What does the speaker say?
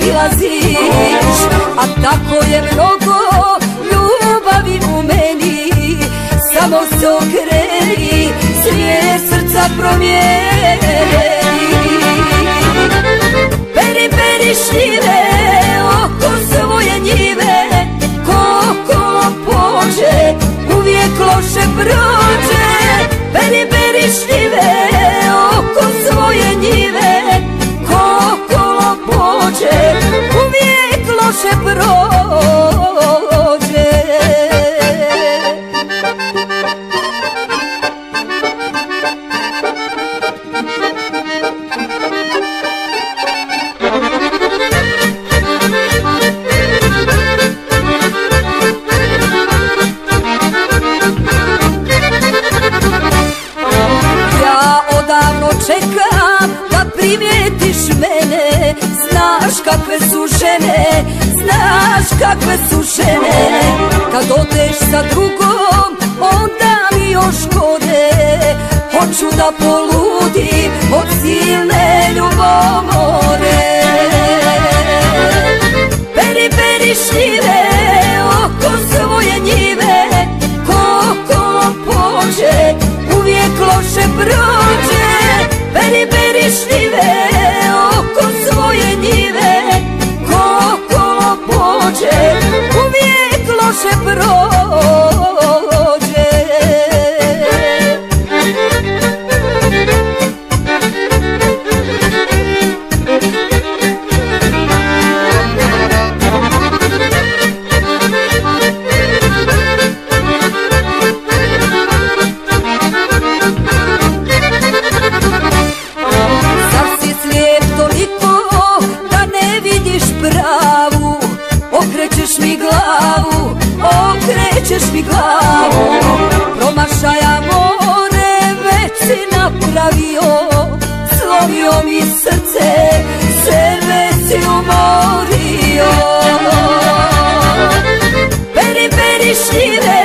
silaziš, a tako je mnogo ljubavi u meni. Samo se okreni, svijet srca promijeni. Beri, beri šljive oko svoje njive, ko kolom pođe uvijek loše prođe. Beri, beri šljive oko svoje njive, ko kolom pođe uvijek loše prođe. Čekam da primijetiš mene, znaš kakve su žene, znaš kakve su žene. Kad odeš sa drugom, onda mi još gore, hoću da poludim od silne ljubomore. Beri, beri šljive oko svoje njive, ko kolom pođe uvijek loše prođe. Beri, beri šljive oko svoje njive, ko kolom pođe uvijek loše prođe. Okrećeš mi glavu, okrećeš mi glavu. Promašaja more već si napravio, slomio mi srce, sebe si umorio. Beri, beri šljive